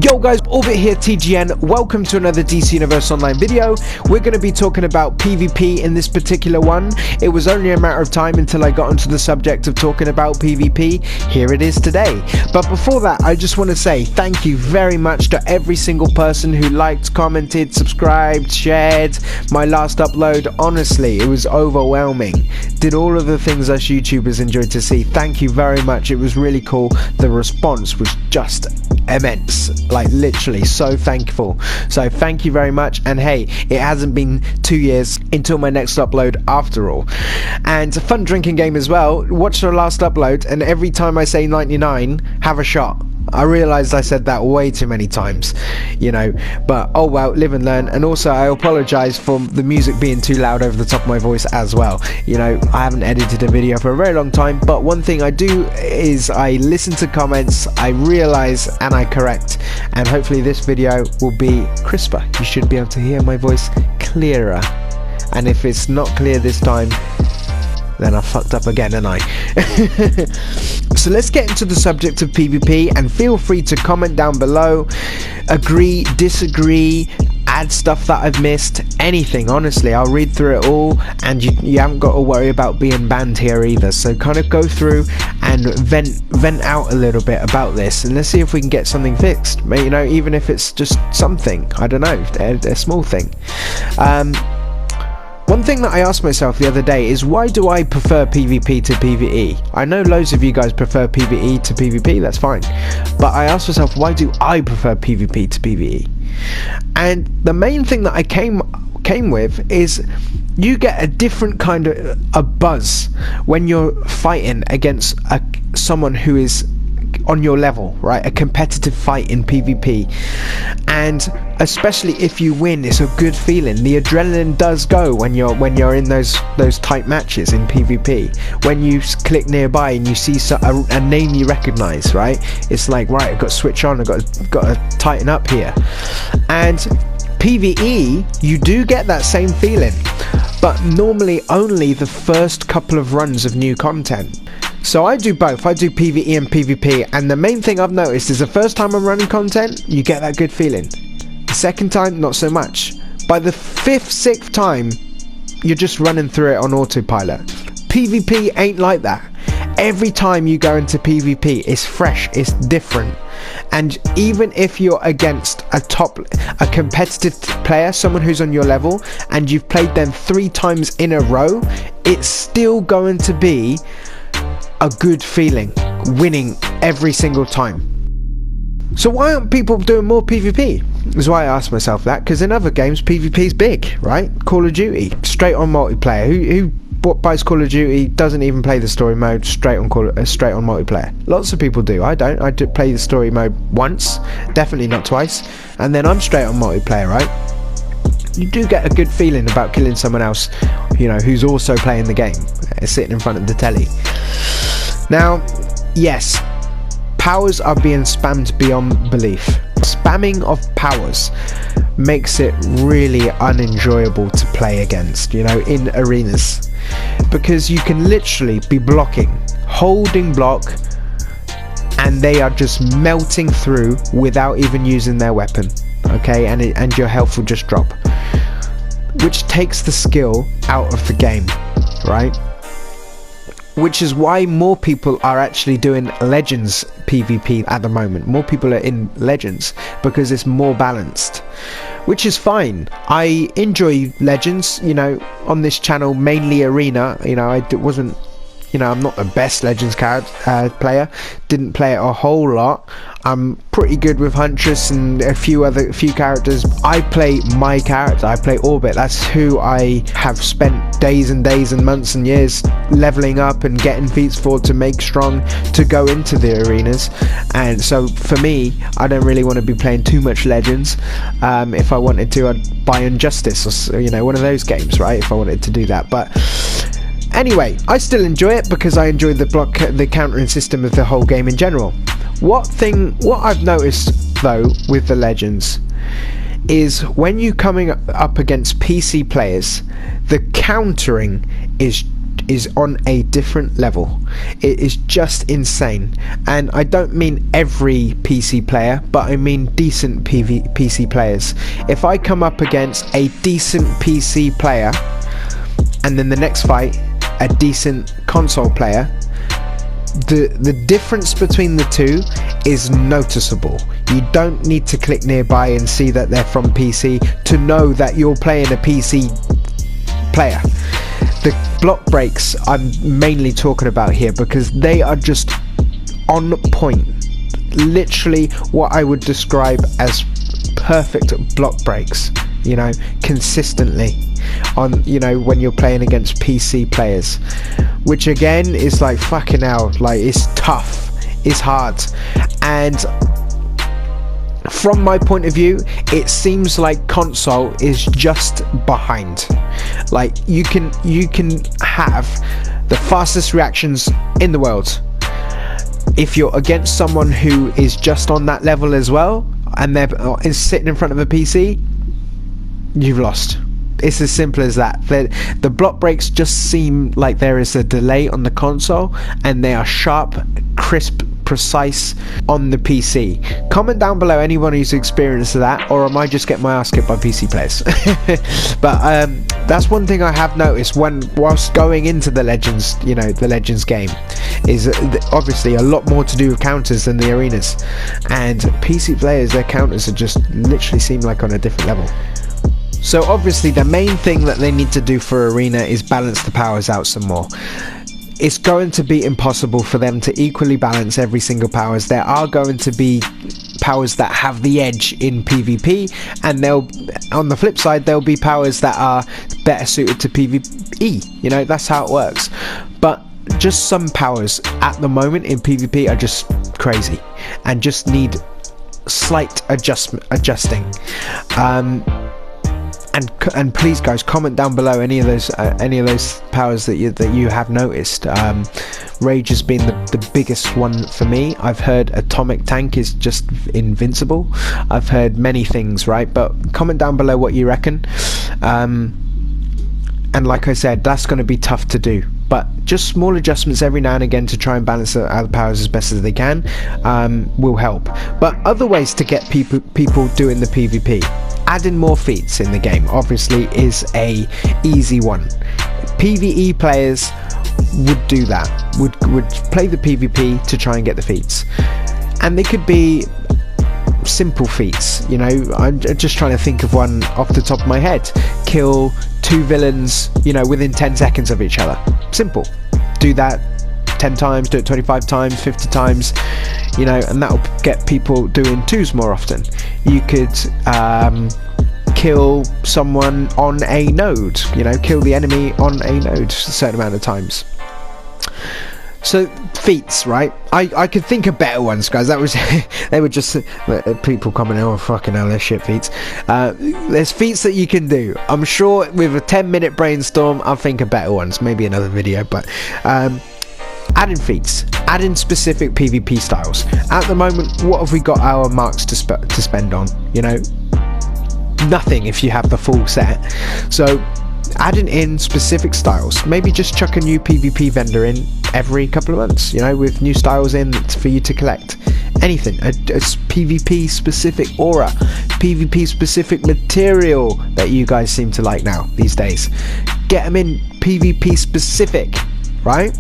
Yo guys, Orbit here, TGN. Welcome to another DC Universe Online video. We're going to be talking about PvP in this particular one. It was only a matter of time until I got onto the subject of talking about PvP. Here it is today. But before that, I just want to say thank you very much to every single person who liked, commented, subscribed, shared my last upload. Honestly, it was overwhelming. Did all of the things us YouTubers enjoyed to see. Thank you very much. It was really cool. The response was just immense, like literally so thankful. So thank you very much. And hey, it hasn't been 2 years until my next upload after all. And a fun drinking game as well. Watch the last upload and every time I say 99, have a shot. I realized I said that way too many times, you know, but oh well, live and learn. And also I apologize for the music being too loud over the top of my voice as well. You know, I haven't edited a video for a very long time, but one thing I do is I listen to comments, I realize and I correct, and hopefully this video will be crisper. You should be able to hear my voice clearer, and if it's not clear this time, then I fucked up again, and I. So let's get into the subject of PvP, and feel free to comment down below, agree, disagree, add stuff that I've missed, anything. Honestly, I'll read through it all, and you haven't got to worry about being banned here either. So kind of go through and vent out a little bit about this, and let's see if we can get something fixed. You know, even if it's just something, I don't know, a small thing. One thing that I asked myself the other day is, why do I prefer PvP to PvE? I know loads of you guys prefer PvE to PvP, that's fine. But I asked myself, why do I prefer PvP to PvE? And the main thing that I came with is, you get a different kind of a buzz when you're fighting against someone who is on your level, right? A competitive fight in PvP, and especially if you win, it's a good feeling. The adrenaline does go when you're in those tight matches in PvP. When you click nearby and you see a name you recognize, right? It's like, right, I've got to switch on, I've got to tighten up here. And PvE, you do get that same feeling, but normally only the first couple of runs of new content. So I do both. I do PvE and PvP, and the main thing I've noticed is the first time I'm running content, you get that good feeling. The second time, not so much. By the 5th, 6th time, you're just running through it on autopilot. PvP ain't like that. Every time you go into PvP, it's fresh, it's different. And even if you're against a competitive player, someone who's on your level, and you've played them 3 times in a row, it's still going to be a good feeling, winning every single time. So why aren't people doing more PvP? Is why I asked myself that, because in other games PvP is big, right? Call of Duty, straight on multiplayer. Who buys Call of Duty, doesn't even play the story mode, straight on multiplayer? Lots of people do. I don't. I do play the story mode once, definitely not twice, and then I'm straight on multiplayer, right? You do get a good feeling about killing someone else, you know, who's also playing the game, sitting in front of the telly. Now, yes, powers are being spammed beyond belief. Spamming of powers makes it really unenjoyable to play against, you know, in arenas, because you can literally be blocking, holding block, and they are just melting through without even using their weapon. Okay, and your health will just drop, which takes the skill out of the game, right? Which is why more people are actually doing Legends PvP at the moment. More people are in Legends because it's more balanced, which is fine. I enjoy Legends, you know, on this channel, mainly Arena. You know, I'm not the best Legends player. Didn't play it a whole lot. I'm pretty good with Huntress and a few characters. I play my character. I play Orbit. That's who I have spent days and days and months and years leveling up and getting feats for, to make strong, to go into the arenas. And so for me, I don't really want to be playing too much Legends. If I wanted to, I'd buy Injustice, or, you know, one of those games, right? If I wanted to do that, but anyway, I still enjoy it because I enjoy the countering system of the whole game in general. What I've noticed though with the Legends is, when you're coming up against PC players, the countering is is on a different level. It is just insane. And I don't mean every PC player, but I mean decent PC players. If I come up against a decent PC player and then the next fight a decent console player, the difference between the two is noticeable. You don't need to click nearby and see that they're from PC to know that you're playing a PC player. The block breaks I'm mainly talking about here because they are just on point. Literally what I would describe as perfect block breaks, you know, consistently on, you know, when you're playing against PC players, which again is like fucking hell, like it's tough, it's hard. And from my point of view, it seems like console is just behind. Like you can have the fastest reactions in the world. If you're against someone who is just on that level as well, and they're sitting in front of a PC, you've lost. It's as simple as that. The block breaks just seem like there is a delay on the console, and they are sharp, crisp, precise on the PC. Comment down below anyone who's experienced that, or am I just getting my ass kicked by PC players? But that's one thing I have noticed whilst going into the Legends, you know, the Legends game, is obviously a lot more to do with counters than the arenas, and PC players, their counters are just literally seem like on a different level. So obviously the main thing that they need to do for Arena is balance the powers out some more. It's going to be impossible for them to equally balance every single powers. There are going to be powers that have the edge in PvP, and on the flip side there'll be powers that are better suited to PvE. You know, that's how it works. But just some powers at the moment in PvP are just crazy and just need slight adjusting. And please guys, comment down below any of those powers that you have noticed. Rage has been the biggest one for me. I've heard Atomic Tank is just invincible. I've heard many things, right? But comment down below what you reckon. And like I said, that's going to be tough to do, but just small adjustments every now and again to try and balance the powers as best as they can will help. But other ways to get people doing the PvP, adding more feats in the game obviously is a easy one. PvE players would do that, would play the PvP to try and get the feats, and they could be simple feats, you know. I'm just trying to think of one off the top of my head. Kill 2 villains, you know, within 10 seconds of each other. Simple. Do that 10 times, do it 25 times, 50 times, you know, and that'll get people doing 2s more often. You could kill someone on a node, you know, kill the enemy on a node a certain amount of times. So feats, right? I could think of better ones, guys. That was they were just people commenting, oh fucking hell, they're shit feats. There's feats that you can do. I'm sure with a 10-minute brainstorm I'll think of better ones, maybe another video. But adding feats, adding specific PvP styles. At the moment, what have we got our marks to spend on? You know, nothing if you have the full set. So adding in specific styles, maybe just chuck a new PvP vendor in every couple of months, you know, with new styles in for you to collect. Anything, a PvP specific aura, PvP specific material that you guys seem to like now these days. Get them in PvP specific, right?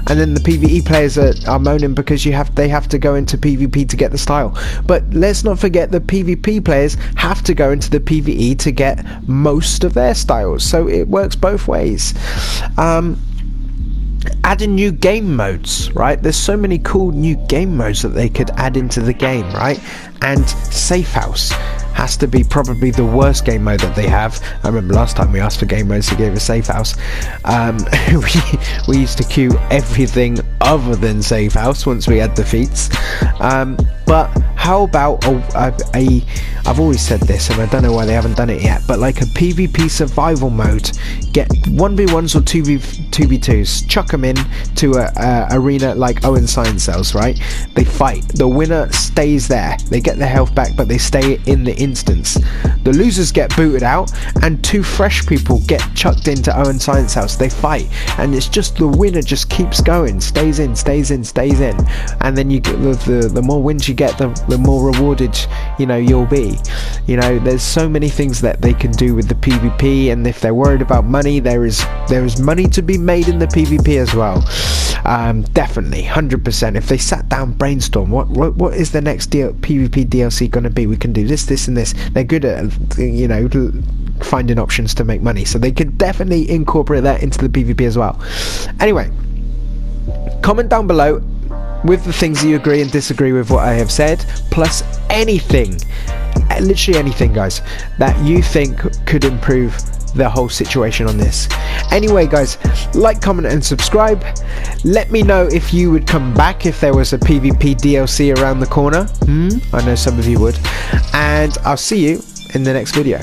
And then the PvE players are moaning because they have to go into PvP to get the style. But let's not forget the PvP players have to go into the PvE to get most of their styles, so it works both ways. Adding new game modes, right? There's so many cool new game modes that they could add into the game, right? And Safe House has to be probably the worst game mode that they have. I remember last time we asked for game modes, they gave us Safe House. We used to queue everything other than Safe House once we had the feats. But how about I've always said this, and I don't know why they haven't done it yet, but like a PvP survival mode. Get 1v1s or 2v2s, chuck them in to a arena like Owen Science Cells, right? They fight. The winner stays there. They get their health back, but they stay in the instance. The losers get booted out, and 2 fresh people get chucked into Owen Science House. They fight, and it's just the winner just keeps going, stays in, and then you get the more wins you get, the more rewarded you'll be. There's so many things that they can do with the PvP, and if they're worried about money, there is money to be made in the PvP as well. Definitely 100%. If they sat down, brainstorm what is the next PvP DLC going to be, we can do this and this. They're good at finding options to make money, so they could definitely incorporate that into the PvP as well. Anyway, comment down below with the things you agree and disagree with what I have said, plus anything, literally anything, guys, that you think could improve the whole situation on this. Anyway, guys, like, comment and subscribe. Let me know if you would come back if there was a PvP DLC around the corner. I know some of you would. And I'll see you in the next video.